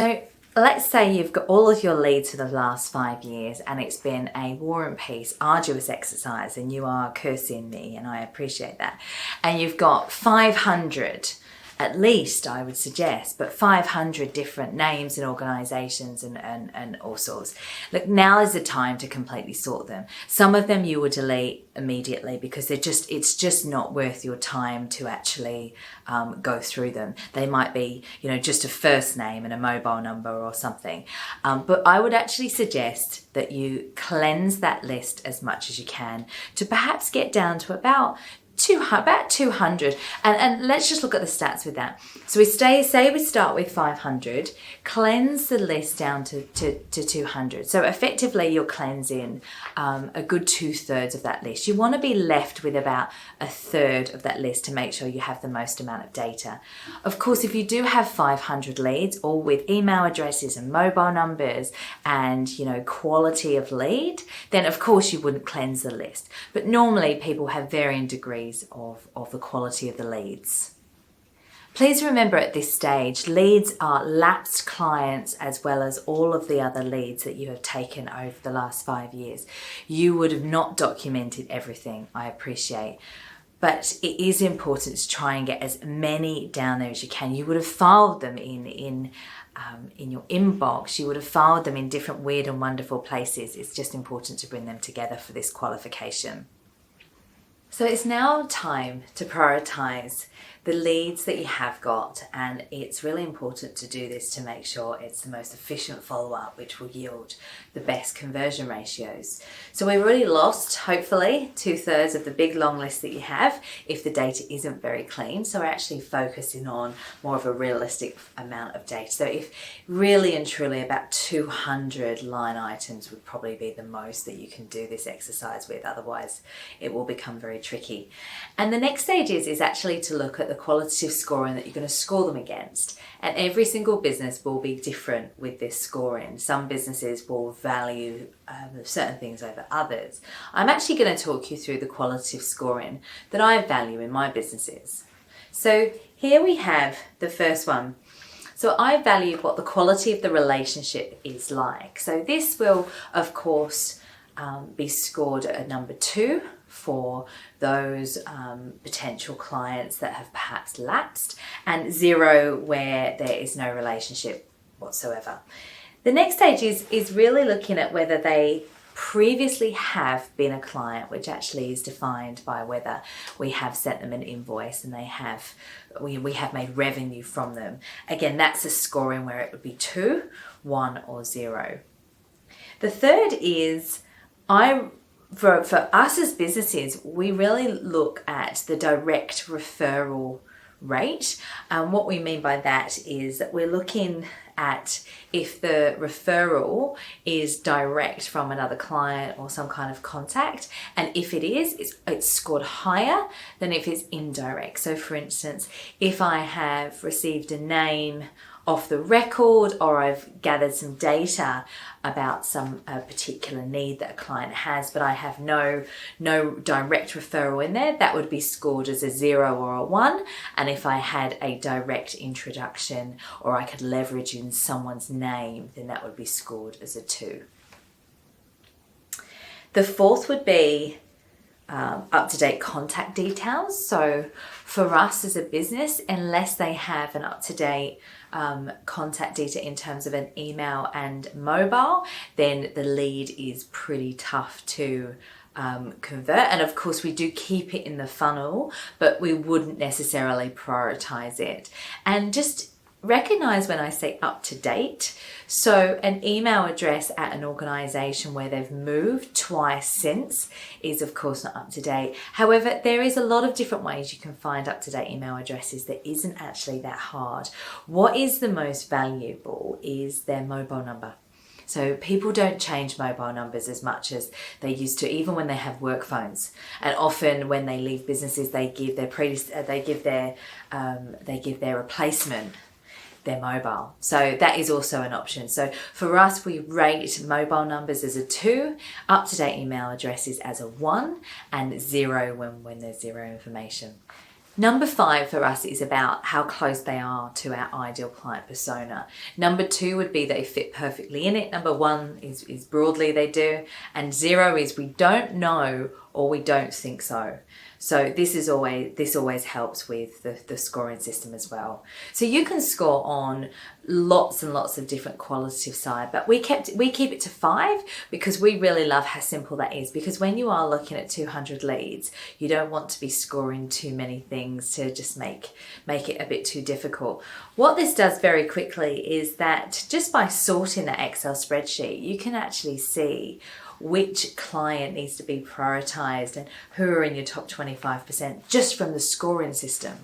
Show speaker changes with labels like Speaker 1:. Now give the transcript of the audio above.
Speaker 1: So let's say you've got all of your leads for the last 5 years and it's been a war and peace, arduous exercise, and you are cursing me, and I appreciate that. And you've got 500, at least I would suggest, but 500 different names and organisations and all sorts. Look, now is the time to completely sort them. Some of them you will delete immediately because it's just not worth your time to actually go through them. They might be, just a first name and a mobile number or something. But I would actually suggest that you cleanse that list as much as you can to perhaps get down to about 200, and let's just look at the stats with that. So we say we start with 500, cleanse the list down to 200. So effectively you're cleansing a good 2/3 of that list. You want to be left with about 1/3 of that list to make sure you have the most amount of data. Of course, if you do have 500 leads, all with email addresses and mobile numbers and quality of lead, then of course you wouldn't cleanse the list. But normally people have varying degrees of the quality of the leads. Please remember at this stage, leads are lapsed clients as well as all of the other leads that you have taken over the last 5 years. You would have not documented everything, I appreciate. But it is important to try and get as many down there as you can. You would have filed them in your inbox. You would have filed them in different weird and wonderful places. It's just important to bring them together for this qualification. So it's now time to prioritize the leads that you have got, and it's really important to do this to make sure it's the most efficient follow-up, which will yield the best conversion ratios. So we've already lost, hopefully, 2/3 of the big long list that you have if the data isn't very clean. So we're actually focusing on more of a realistic amount of data. So if really and truly about 200 line items would probably be the most that you can do this exercise with, otherwise it will become very tricky. And the next stage is actually to look at the qualitative scoring that you're going to score them against. And every single business will be different with this scoring. Some businesses will value certain things over others. I'm actually going to talk you through the qualitative scoring that I value in my businesses. So here we have the first one. So I value what the quality of the relationship is like. So this will, of course, be scored at a number 2 for those potential clients that have perhaps lapsed, and 0 where there is no relationship whatsoever. The next stage is really looking at whether they previously have been a client, which actually is defined by whether we have sent them an invoice and we have made revenue from them. Again, that's a scoring where it would be 2, 1 or 0. The third is for us as businesses, we really look at the direct referral rate. What we mean by that is that we're looking at if the referral is direct from another client or some kind of contact, and if it is, it's scored higher than if it's indirect. So for instance, if I have received a name off the record, or I've gathered some data about some particular need that a client has, but I have no direct referral in there, that would be scored as a 0 or a 1. And if I had a direct introduction, or I could leverage in someone's name, then that would be scored as a 2. The fourth would be up-to-date contact details. So for us as a business, unless they have an up-to-date contact data in terms of an email and mobile, then the lead is pretty tough to convert. And of course we do keep it in the funnel, but we wouldn't necessarily prioritize it. And just recognize when I say up to date. So an email address at an organization where they've moved twice since is of course not up to date. However, there is a lot of different ways you can find up to date email addresses that isn't actually that hard. What is the most valuable is their mobile number. So people don't change mobile numbers as much as they used to, even when they have work phones. And often when they leave businesses, they give their replacement their mobile. So that is also an option. So for us, we rate mobile numbers as a 2, up-to-date email addresses as a 1, and 0 when there's 0 information. Number 5 for us is about how close they are to our ideal client persona. Number 2 would be they fit perfectly in it. Number 1 is broadly they do. And 0 is we don't know or we don't think so. So this always helps with the scoring system as well. So you can score on lots and lots of different qualitative side, but we keep it to 5 because we really love how simple that is. Because when you are looking at 200 leads, you don't want to be scoring too many things to just make it a bit too difficult. What this does very quickly is that just by sorting that Excel spreadsheet, you can actually see which client needs to be prioritized and who are in your top 25% just from the scoring system.